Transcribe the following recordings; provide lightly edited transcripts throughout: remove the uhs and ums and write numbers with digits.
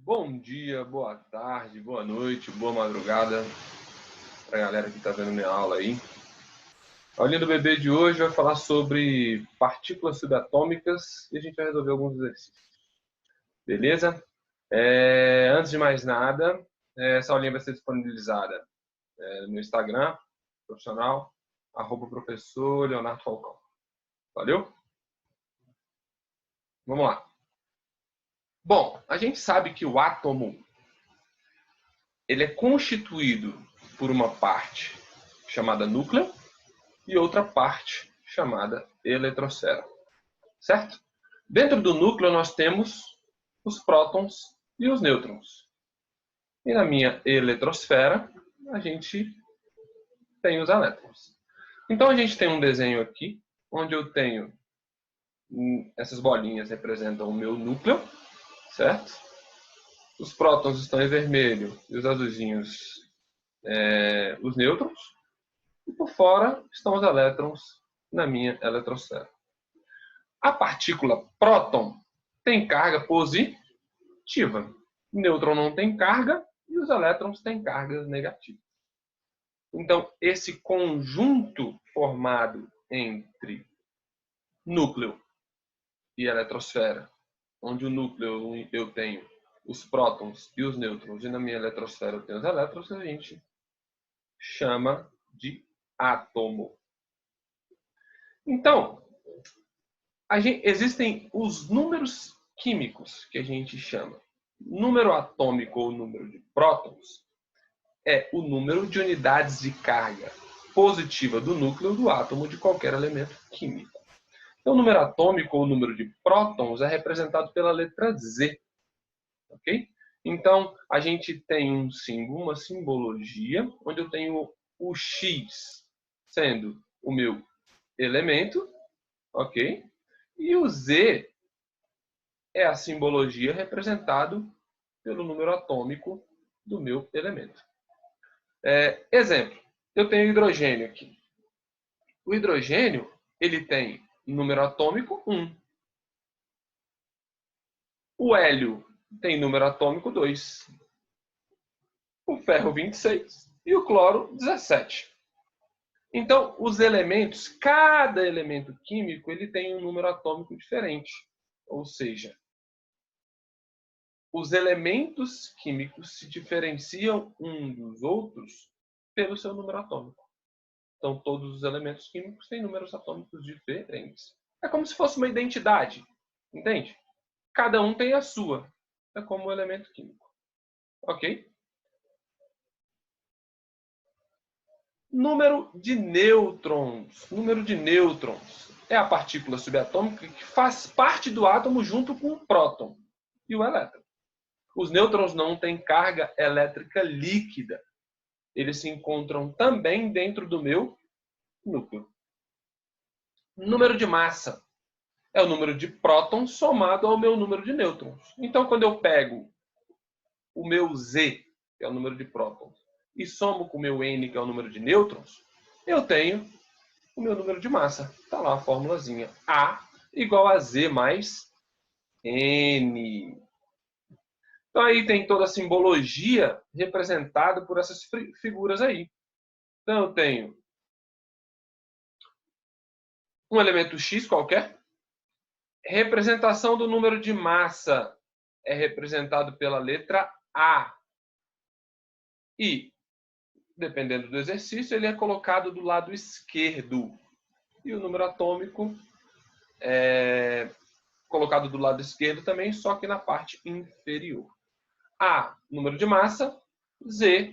Bom dia, boa tarde, boa noite, boa madrugada para a galera que está vendo minha aula aí. A aulinha do bebê de hoje vai falar sobre partículas subatômicas e a gente vai resolver alguns exercícios. Beleza? Antes de mais nada, essa aulinha vai ser disponibilizada no meu Instagram, profissional, @professor Leonardo Falcão. Valeu? Vamos lá. Bom, a gente sabe que o átomo ele é constituído por uma parte chamada núcleo e outra parte chamada eletrosfera, certo? Dentro do núcleo nós temos os prótons e os nêutrons. E na minha eletrosfera a gente tem os elétrons. Então a gente tem um desenho aqui onde eu tenho essas bolinhas representam o meu núcleo, certo? Os prótons estão em vermelho e os azulzinhos os nêutrons. E por fora estão os elétrons na minha eletrosfera. A partícula próton tem carga positiva. O nêutron não tem carga e os elétrons têm cargas negativas. Então, esse conjunto formado entre núcleo e eletrosfera, onde o núcleo eu tenho os prótons e os nêutrons, e na minha eletrosfera eu tenho os elétrons, a gente chama de átomo. Então, existem os números químicos que a gente chama. Número atômico ou número de prótons é o número de unidades de carga positiva do núcleo do átomo de qualquer elemento químico. Então, o número atômico ou número de prótons é representado pela letra Z. Ok? Então, a gente tem um símbolo, uma simbologia, onde eu tenho o X sendo o meu elemento, ok? E o Z é a simbologia representado pelo número atômico do meu elemento. Exemplo, eu tenho hidrogênio aqui. O hidrogênio ele tem número atômico 1. O hélio tem número atômico 2. O ferro 26 e o cloro 17. Então, os elementos, cada elemento químico, ele tem um número atômico diferente. Ou seja, os elementos químicos se diferenciam uns dos outros pelo seu número atômico. Então, todos os elementos químicos têm números atômicos diferentes. É como se fosse uma identidade, entende? Cada um tem a sua. É como um elemento químico. Ok? Número de nêutrons. Número de nêutrons é a partícula subatômica que faz parte do átomo junto com o próton e o elétron. Os nêutrons não têm carga elétrica líquida. Eles se encontram também dentro do meu núcleo. Número de massa é o número de prótons somado ao meu número de nêutrons. Então, quando eu pego o meu Z, que é o número de prótons, e somo com o meu N, que é o número de nêutrons, eu tenho o meu número de massa. Está lá a formulazinha. A igual a Z mais N. Então aí tem toda a simbologia representada por essas figuras aí. Então eu tenho um elemento X qualquer. Representação do número de massa é representado pela letra A. E, dependendo do exercício, ele é colocado do lado esquerdo. E o número atômico é colocado do lado esquerdo também, só que na parte inferior. A, número de massa. Z,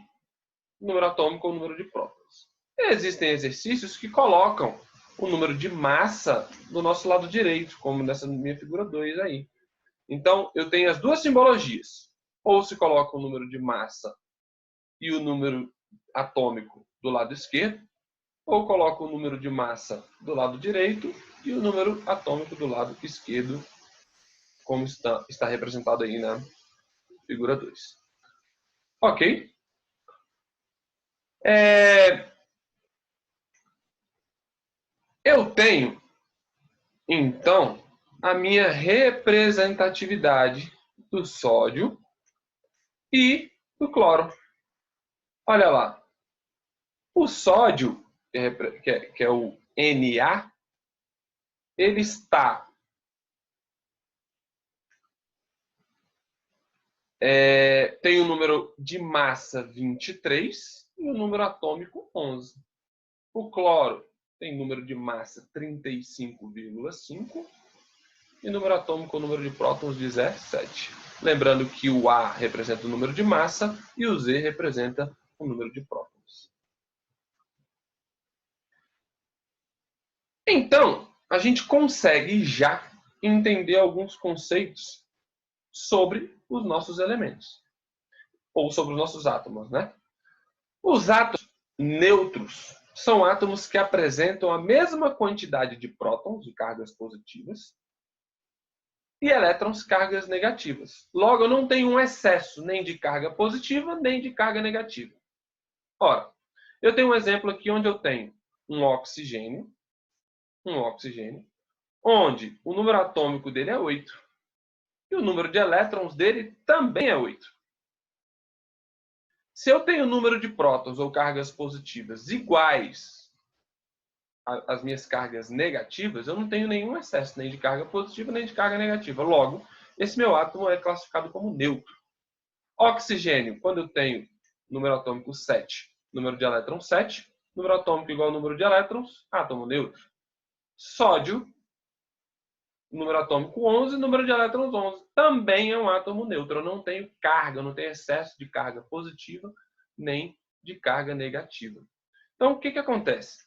número atômico ou número de prótons. Existem exercícios que colocam o número de massa do nosso lado direito, como nessa minha figura 2 aí. Então, eu tenho as duas simbologias. Ou se coloca o número de massa e o número atômico do lado esquerdo, ou coloca o número de massa do lado direito e o número atômico do lado esquerdo, como está representado aí na figura 2. Ok? Eu tenho, então, a minha representatividade do sódio e do cloro. Olha lá. O sódio, que é o Na, ele está tem o número de massa 23 e o número atômico 11. O cloro tem número de massa 35,5 e número atômico, o número de prótons, 17. Lembrando que o A representa o número de massa e o Z representa o número de prótons. Então, a gente consegue já entender alguns conceitos sobre os nossos elementos, ou sobre os nossos átomos, né? Os átomos neutros são átomos que apresentam a mesma quantidade de prótons, de cargas positivas, e elétrons, cargas negativas. Logo, eu não tenho um excesso nem de carga positiva, nem de carga negativa. Ora, eu tenho um exemplo aqui onde eu tenho um oxigênio, onde o número atômico dele é 8 e o número de elétrons dele também é 8. Se eu tenho o número de prótons ou cargas positivas iguais às minhas cargas negativas, eu não tenho nenhum excesso, nem de carga positiva, nem de carga negativa. Logo, esse meu átomo é classificado como neutro. Oxigênio, quando eu tenho número atômico 7, número de elétrons 7, número atômico igual ao número de elétrons, átomo neutro. Sódio, número atômico 11, número de elétrons 11. Também é um átomo neutro. Eu não tenho carga, eu não tenho excesso de carga positiva, nem de carga negativa. Então, o que acontece?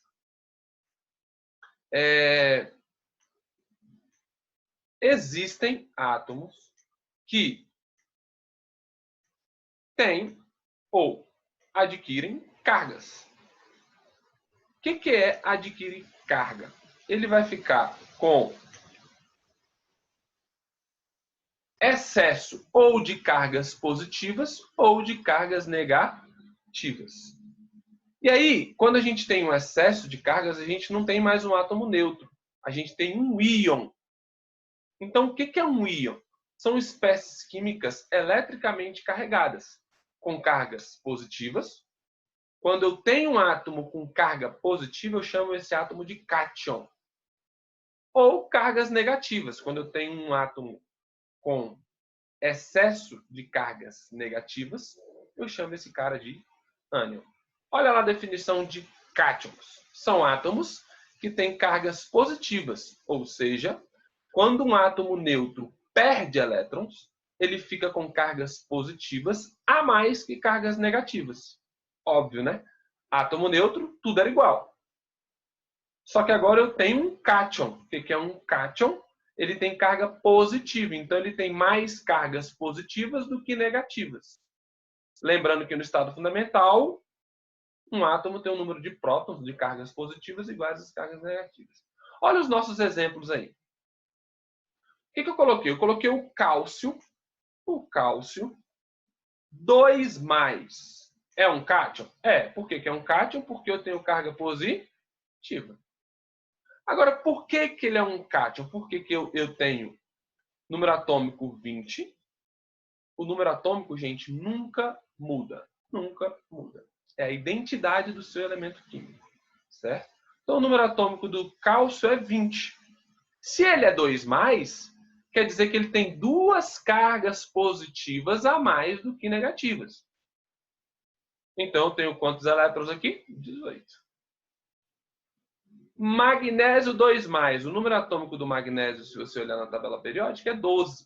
Existem átomos que têm ou adquirem cargas. O que é adquirir carga? Ele vai ficar com excesso ou de cargas positivas ou de cargas negativas. E aí, quando a gente tem um excesso de cargas, a gente não tem mais um átomo neutro. A gente tem um íon. Então, o que é um íon? São espécies químicas eletricamente carregadas, com cargas positivas. Quando eu tenho um átomo com carga positiva, eu chamo esse átomo de cátion. Ou cargas negativas. Quando eu tenho um átomo com excesso de cargas negativas, eu chamo esse cara de ânion. Olha lá a definição de cátions. São átomos que têm cargas positivas, ou seja, quando um átomo neutro perde elétrons, ele fica com cargas positivas a mais que cargas negativas. Óbvio, né? Átomo neutro, tudo era igual. Só que agora eu tenho um cátion. O que é um cátion? Ele tem carga positiva, então ele tem mais cargas positivas do que negativas. Lembrando que no estado fundamental, um átomo tem um número de prótons, de cargas positivas, iguais às cargas negativas. Olha os nossos exemplos aí. O que eu coloquei? Eu coloquei o cálcio. O cálcio 2+. É um cátion? É. Por que é um cátion? Porque eu tenho carga positiva. Agora, por que ele é um cátion? Por que eu tenho número atômico 20? O número atômico, gente, nunca muda. Nunca muda. É a identidade do seu elemento químico. Certo? Então, o número atômico do cálcio é 20. Se ele é 2+, quer dizer que ele tem duas cargas positivas a mais do que negativas. Então, eu tenho quantos elétrons aqui? 18. Magnésio 2+. O número atômico do magnésio, se você olhar na tabela periódica, é 12.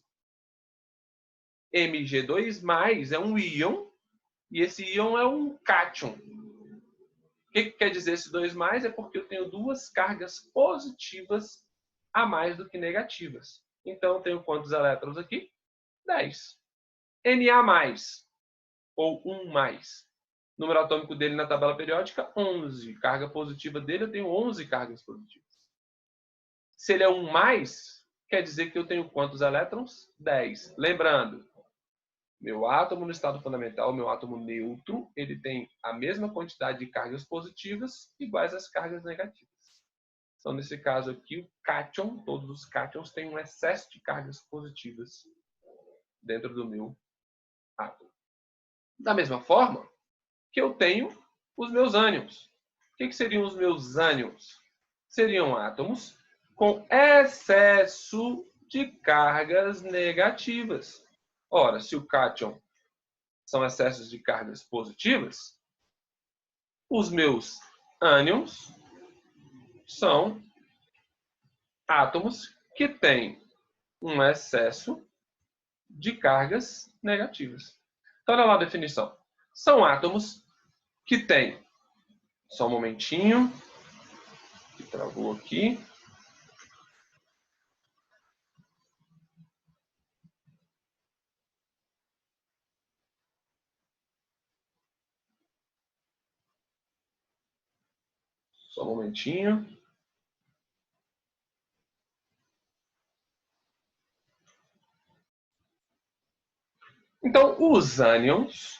Mg2+, é um íon, e esse íon é um cátion. O que quer dizer esse 2+? É porque eu tenho duas cargas positivas a mais do que negativas. Então, eu tenho quantos elétrons aqui? 10. Na+, ou 1+. Número atômico dele na tabela periódica, 11. Carga positiva dele, eu tenho 11 cargas positivas. Se ele é 1+, quer dizer que eu tenho quantos elétrons? 10. Lembrando, meu átomo no estado fundamental, meu átomo neutro, ele tem a mesma quantidade de cargas positivas iguais às cargas negativas. Então, nesse caso aqui, o cátion, todos os cátions têm um excesso de cargas positivas dentro do meu átomo. Da mesma forma que eu tenho os meus ânions. O que seriam os meus ânions? Seriam átomos com excesso de cargas negativas. Ora, se o cátion são excessos de cargas positivas, os meus ânions são átomos que têm um excesso de cargas negativas. Então, olha lá a definição. São átomos que têm... Só um momentinho. Que travou aqui. Só um momentinho. Então, os ânions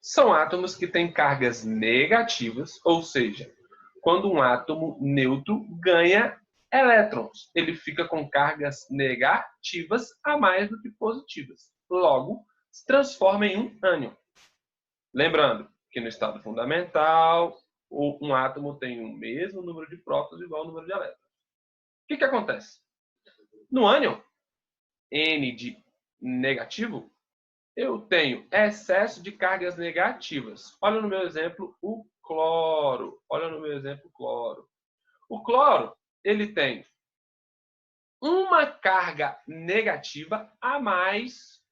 são átomos que têm cargas negativas, ou seja, quando um átomo neutro ganha elétrons, ele fica com cargas negativas a mais do que positivas. Logo, se transforma em um ânion. Lembrando que no estado fundamental, um átomo tem o mesmo número de prótons igual ao número de elétrons. O que acontece? No ânion, N de negativo, eu tenho excesso de cargas negativas. Olha no meu exemplo o cloro. Olha no meu exemplo o cloro. O cloro, ele tem uma carga negativa a mais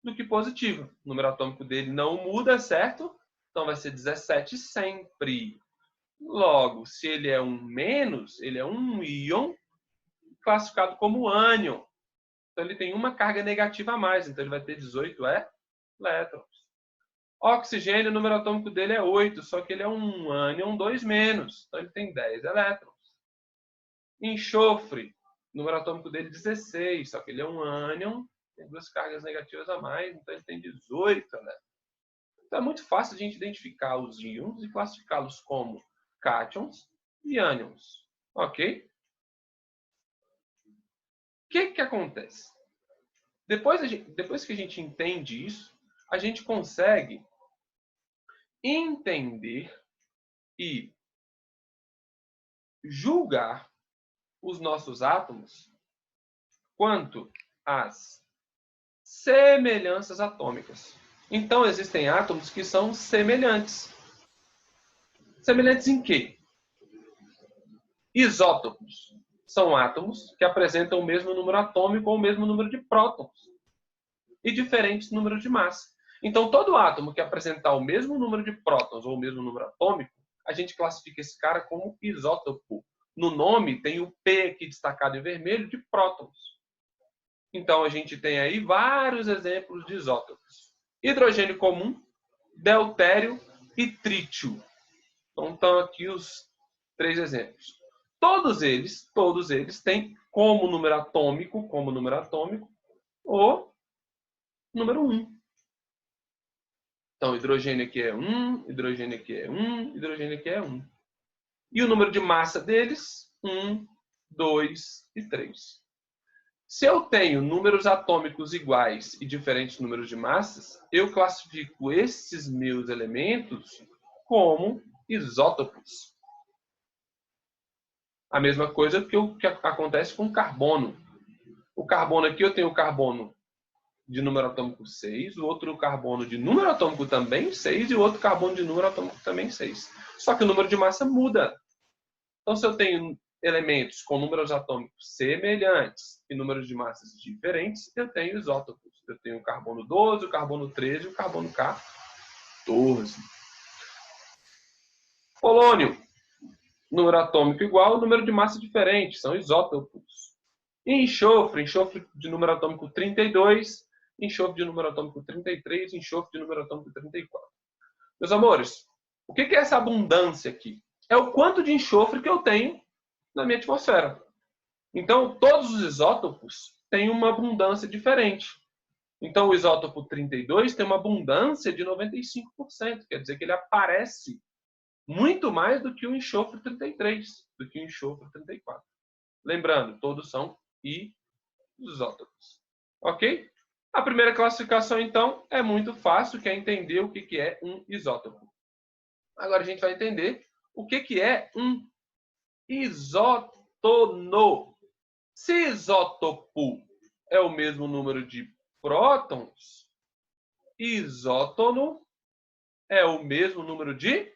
do que positiva. O número atômico dele não muda, certo? Então vai ser 17 sempre. Logo, se ele é um menos, ele é um íon classificado como ânion. Então ele tem uma carga negativa a mais, então ele vai ter 18 elétrons. Oxigênio, o número atômico dele é 8, só que ele é um ânion 2 menos, então ele tem 10 elétrons. Enxofre, o número atômico dele é 16, só que ele é um ânion, tem duas cargas negativas a mais, então ele tem 18 elétrons. Então é muito fácil a gente identificar os íons e classificá-los como cátions e ânions. Ok? O que acontece? Depois que a gente entende isso, a gente consegue entender e julgar os nossos átomos quanto às semelhanças atômicas. Então, existem átomos que são semelhantes. Semelhantes em quê? Isótopos são átomos que apresentam o mesmo número atômico ou o mesmo número de prótons e diferentes números de massa. Então, todo átomo que apresentar o mesmo número de prótons ou o mesmo número atômico, a gente classifica esse cara como isótopo. No nome tem o P aqui destacado em vermelho de prótons. Então, a gente tem aí vários exemplos de isótopos. Hidrogênio comum, deutério e trítio. Então, estão aqui os 3 exemplos. Todos eles têm como número atômico, o número 1. Então, hidrogênio aqui é 1, hidrogênio aqui é 1, hidrogênio aqui é 1. E o número de massa deles, 1, 2 e 3. Se eu tenho números atômicos iguais e diferentes números de massas, eu classifico esses meus elementos como isótopos. A mesma coisa que acontece com o carbono. O carbono aqui, eu tenho o carbono de número atômico 6, o outro carbono de número atômico também 6 e o outro carbono de número atômico também 6. Só que o número de massa muda. Então, se eu tenho elementos com números atômicos semelhantes e números de massas diferentes, eu tenho isótopos. Eu tenho o carbono 12, o carbono 13 e o carbono 14. Polônio, número atômico igual, número de massa diferente, são isótopos. Enxofre de número atômico 32, enxofre de número atômico 33, enxofre de número atômico 34. Meus amores, o que é essa abundância aqui? É o quanto de enxofre que eu tenho na minha atmosfera. Então, todos os isótopos têm uma abundância diferente. Então, o isótopo 32 tem uma abundância de 95%, quer dizer que ele aparece muito mais do que o enxofre 33, do que o enxofre 34. Lembrando, todos são isótopos. Ok? A primeira classificação, então, é muito fácil, que é entender o que é um isótopo. Agora a gente vai entender o que é um isótono. Se isótopo é o mesmo número de prótons, isótono é o mesmo número de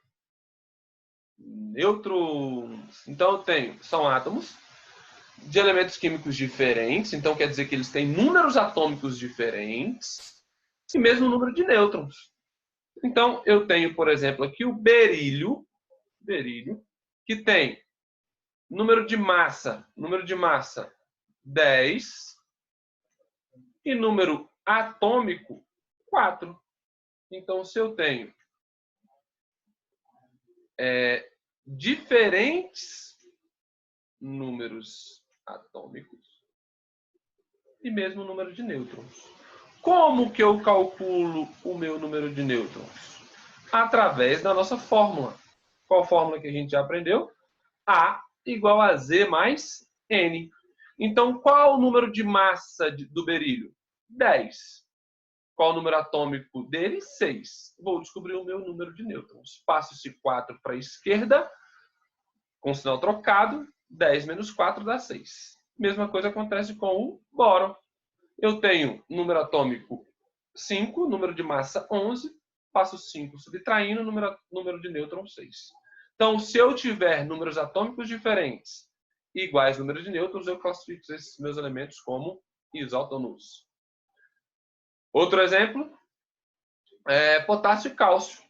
nêutrons. Então, são átomos de elementos químicos diferentes, então quer dizer que eles têm números atômicos diferentes e mesmo número de nêutrons. Então, eu tenho, por exemplo, aqui o berílio, que tem número de massa 10 e número atômico 4. Então, se eu tenho diferentes números atômicos e mesmo número de nêutrons. Como que eu calculo o meu número de nêutrons? Através da nossa fórmula. Qual fórmula que a gente já aprendeu? A igual a Z mais N. Então, qual o número de massa do berílio? 10. Qual o número atômico dele? 6. Vou descobrir o meu número de nêutrons. Passo esse 4 para a esquerda, com sinal trocado, 10 menos 4 dá 6. Mesma coisa acontece com o boro. Eu tenho número atômico 5, número de massa 11, passo 5 subtraindo, número de nêutrons 6. Então, se eu tiver números atômicos diferentes e iguais números de nêutrons, eu classifico esses meus elementos como isótonos. Outro exemplo é potássio e cálcio.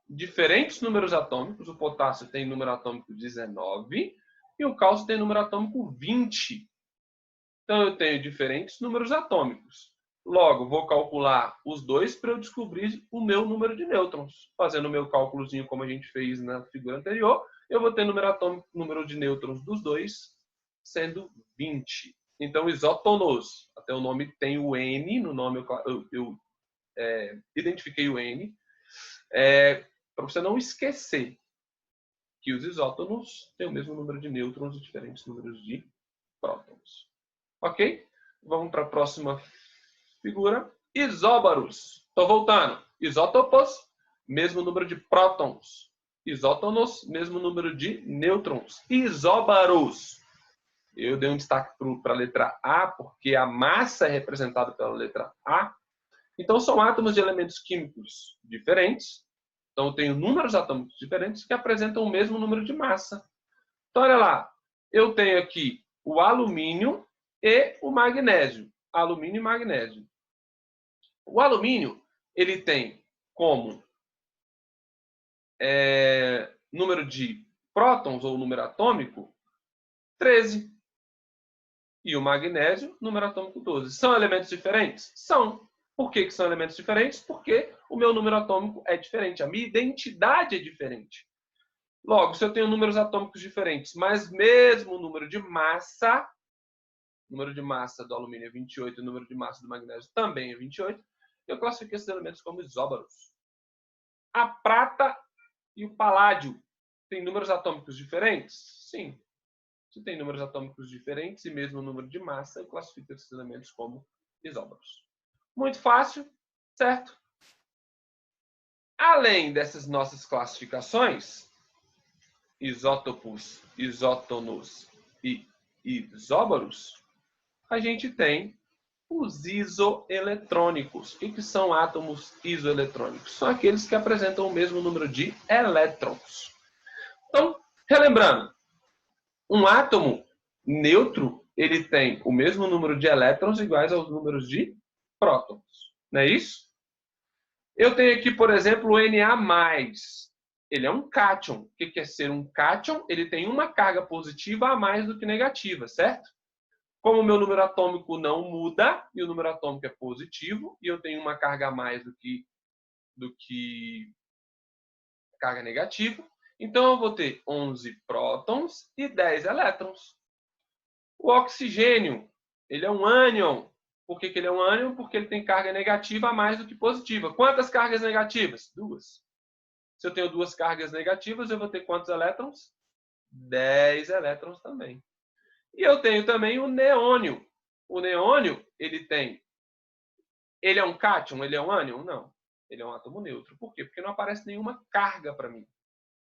Diferentes números atômicos. O potássio tem número atômico 19 e o cálcio tem número atômico 20. Então, eu tenho diferentes números atômicos. Logo, vou calcular os dois para eu descobrir o meu número de nêutrons. Fazendo o meu cálculozinho como a gente fez na figura anterior, eu vou ter número atômico, número de nêutrons dos dois, sendo 20. Então, isótonos, até o nome tem o N, no nome eu identifiquei o N, para você não esquecer que os isótonos têm o mesmo número de nêutrons e diferentes números de prótons. Ok? Vamos para a próxima figura. Isóbaros. Estou voltando. Isótopos, mesmo número de prótons. Isótonos, mesmo número de nêutrons. Isóbaros. Eu dei um destaque para a letra A, porque a massa é representada pela letra A. Então, são átomos de elementos químicos diferentes. Então, eu tenho números atômicos diferentes que apresentam o mesmo número de massa. Então, olha lá. Eu tenho aqui o alumínio e o magnésio. Alumínio e magnésio. O alumínio, ele tem como número de prótons, ou número atômico, 13. E o magnésio, número atômico 12. São elementos diferentes? São. Por que são elementos diferentes? Porque o meu número atômico é diferente. A minha identidade é diferente. Logo, se eu tenho números atômicos diferentes, mas mesmo número de massa do alumínio é 28 e o número de massa do magnésio também é 28, eu classifico esses elementos como isóbaros. A prata e o paládio têm números atômicos diferentes? Sim. Se tem números atômicos diferentes e mesmo número de massa, eu classifico esses elementos como isóbaros. Muito fácil, certo? Além dessas nossas classificações, isótopos, isótonos e isóbaros, a gente tem os isoeletrônicos. O que são átomos isoeletrônicos? São aqueles que apresentam o mesmo número de elétrons. Então, relembrando, um átomo neutro, ele tem o mesmo número de elétrons iguais aos números de prótons. Não é isso? Eu tenho aqui, por exemplo, o Na+. Ele é um cátion. O que é ser um cátion? Ele tem uma carga positiva a mais do que negativa, certo? Como o meu número atômico não muda, e o número atômico é positivo, e eu tenho uma carga a mais do que carga negativa, então eu vou ter 11 prótons e 10 elétrons. O oxigênio, ele é um ânion. Por que ele é um ânion? Porque ele tem carga negativa a mais do que positiva. Quantas cargas negativas? 2. Se eu tenho 2 cargas negativas, eu vou ter quantos elétrons? 10 elétrons também. E eu tenho também o neônio. O neônio, ele tem Ele é um cátion? Ele é um ânion? Não. Ele é um átomo neutro. Por quê? Porque não aparece nenhuma carga para mim.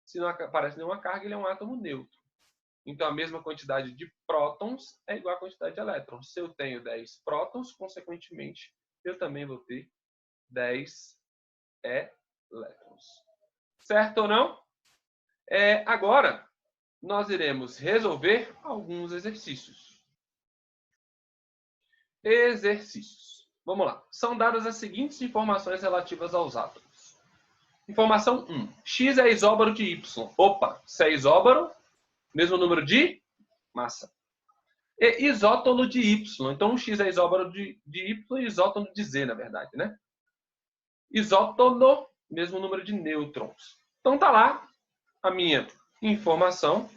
Se não aparece nenhuma carga, ele é um átomo neutro. Então, a mesma quantidade de prótons é igual à quantidade de elétrons. Se eu tenho 10 prótons, consequentemente, eu também vou ter 10 elétrons. Certo ou não? Agora, nós iremos resolver alguns exercícios. Exercícios. Vamos lá. São dadas as seguintes informações relativas aos átomos. Informação 1. X é isóbaro de Y. Opa, se é isóbaro, mesmo número de massa. E isótono de Y. Então, X é isóbaro de Y e isótono de Z, na verdade, né? Isótono, mesmo número de nêutrons. Então, tá lá a minha informação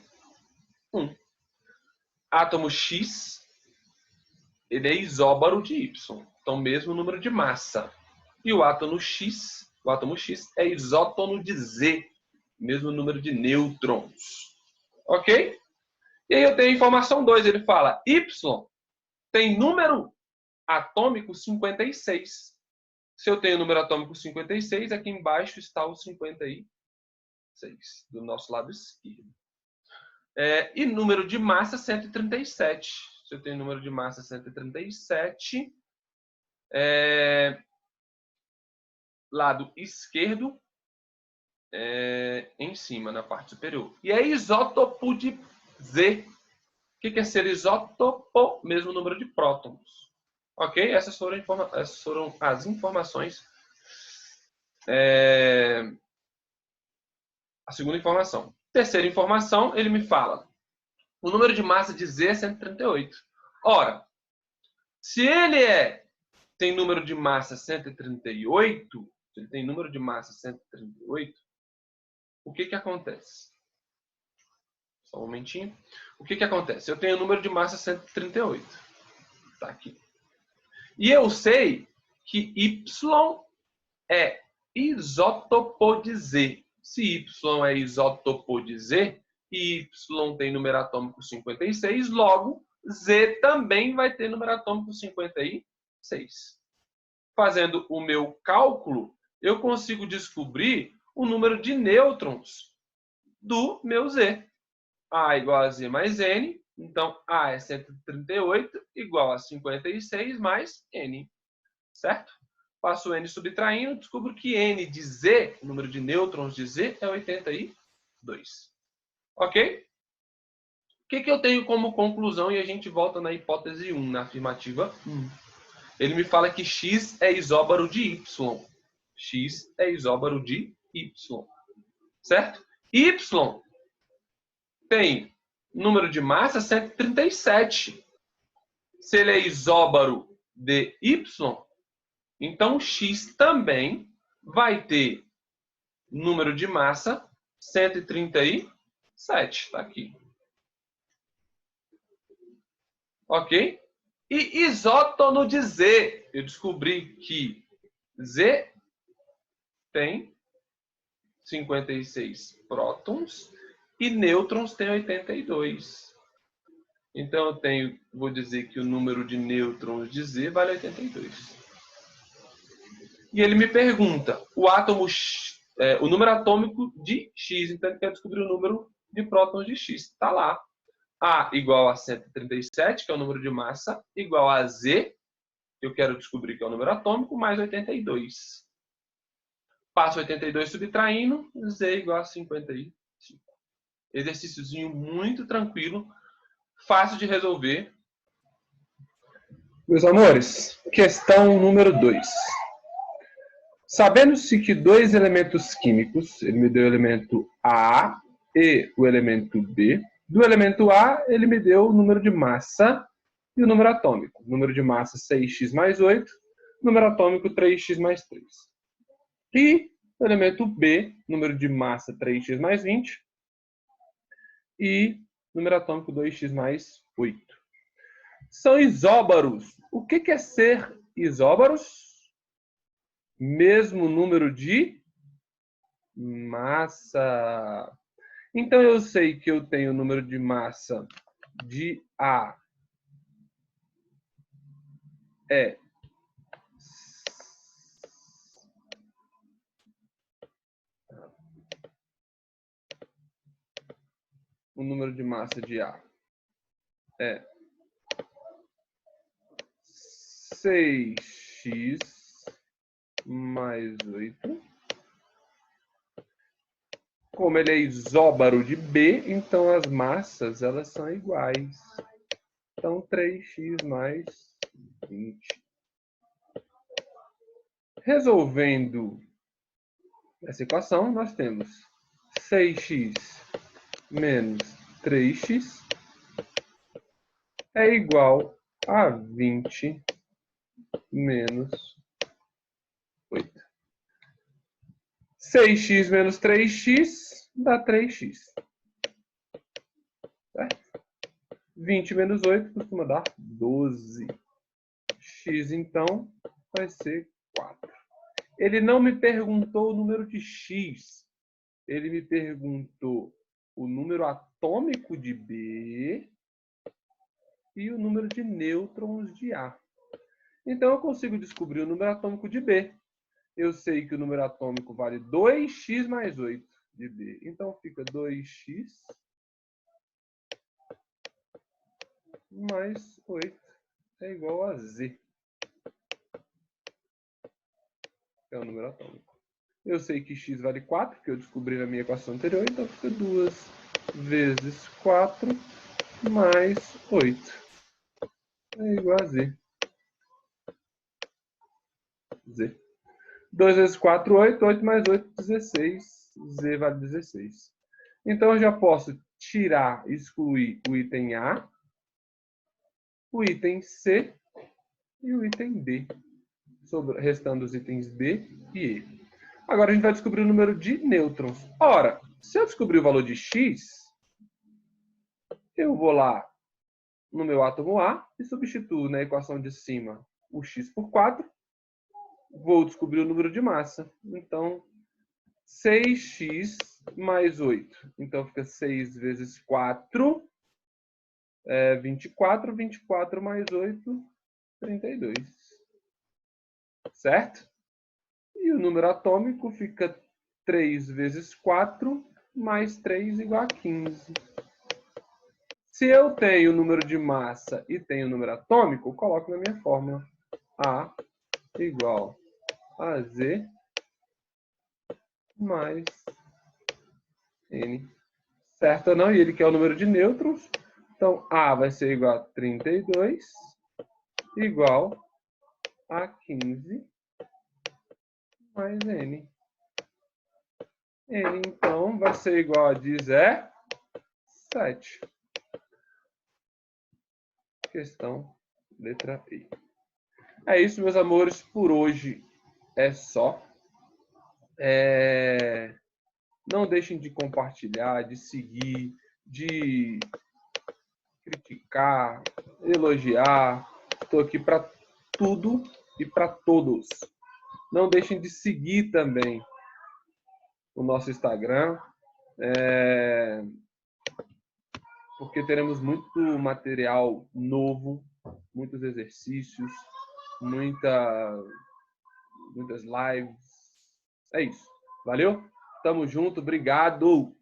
1. Átomo X, ele é isóbaro de Y. Então, mesmo número de massa. E o átomo X é isótono de Z, mesmo número de nêutrons. Ok? E aí eu tenho a informação 2, ele fala, Y tem número atômico 56. Se eu tenho número atômico 56, aqui embaixo está o 56, do nosso lado esquerdo. E número de massa 137. Se eu tenho número de massa 137, lado esquerdo, em cima, na parte superior. E é isótopo de Z. O que é ser isótopo? Mesmo número de prótons. Ok? Essas foram as informações. A segunda informação. Terceira informação, ele me fala. O número de massa de Z é 138. Ora, se ele tem número de massa 138, se ele tem número de massa 138, o que acontece? Só um momentinho. O que acontece? Eu tenho o número de massa 138. Está aqui. E eu sei que Y é isótopo de Z. Se Y é isótopo de Z, e Y tem número atômico 56, logo Z também vai ter número atômico 56. Fazendo o meu cálculo, eu consigo descobrir o número de nêutrons do meu Z. A igual a Z mais N, então A é 138 igual a 56 mais N, certo? Passo N subtraindo, descubro que N de Z, o número de nêutrons de Z, é 82. Ok? O que eu tenho como conclusão? E a gente volta na hipótese 1, na afirmativa 1. Ele me fala que X é isóbaro de Y. X é isóbaro de Y. Certo? Y tem número de massa 137. Se ele é isóbaro de Y, então X também vai ter número de massa 137. Está aqui. Ok? E isótono de Z. Eu descobri que Z tem 56 prótons e nêutrons tem 82. Então, vou dizer que o número de nêutrons de Z vale 82. E ele me pergunta o número atômico de X. Então, ele quer descobrir o número de prótons de X. Está lá. A igual a 137, que é o número de massa, igual a Z, que eu quero descobrir que é o número atômico, mais 82. Passo 82 subtraindo, Z igual a 55. Exercíciozinho muito tranquilo, fácil de resolver. Meus amores, questão número 2. Sabendo-se que dois elementos químicos, ele me deu o elemento A e o elemento B. Do elemento A, ele me deu o número de massa e o número atômico. Número de massa 6x mais 8, número atômico 3x mais 3. E o elemento B, número de massa 3x mais 20 e número atômico 2x mais 8. São isóbaros. O que é ser isóbaros? Mesmo número de massa. Então, eu sei que eu tenho o número de massa de A é o número de massa de A é 6x mais 8. Como ele é isóbaro de B, então as massas elas são iguais. Então, 3x mais 20. Resolvendo essa equação, nós temos 6x menos 3x é igual a 20 menos 8. 6x menos 3x dá 3x. Certo? 20 menos 8 costuma dar 12. X, então, vai ser 4. Ele não me perguntou o número de x. Ele me perguntou o número atômico de B e o número de nêutrons de A. Então, eu consigo descobrir o número atômico de B. Eu sei que o número atômico vale 2x mais 8 de B. Então, fica 2x mais 8 é igual a Z. É o número atômico. Eu sei que x vale 4, porque eu descobri na minha equação anterior. Então, fica 2 vezes 4 mais 8 é igual a Z. Z. 2 vezes 4, 8. 8 mais 8, 16. Z vale 16. Então, eu já posso tirar, excluir o item A, o item C e o item D, restando os itens B e E. Agora, a gente vai descobrir o número de nêutrons. Ora, se eu descobrir o valor de x, eu vou lá no meu átomo A e substituo na equação de cima o x por 4. Vou descobrir o número de massa. Então, 6x mais 8. Então, fica 6 vezes 4, 24. 24 mais 8, 32. Certo? E o número atômico fica 3 vezes 4 mais 3 igual a 15. Se eu tenho o número de massa e tenho o número atômico, eu coloco na minha fórmula. A igual a Z mais N. Certo ou não? E ele quer o número de nêutrons. Então, A vai ser igual a 32 igual a 15 mais N. N, então, vai ser igual a 17. Questão letra E. É isso, meus amores. Por hoje é só. Não deixem de compartilhar, de seguir, de criticar, elogiar. Estou aqui para tudo e para todos. Não deixem de seguir também o nosso Instagram, porque teremos muito material novo, muitos exercícios, muitas lives. É isso. Valeu? Tamo junto. Obrigado.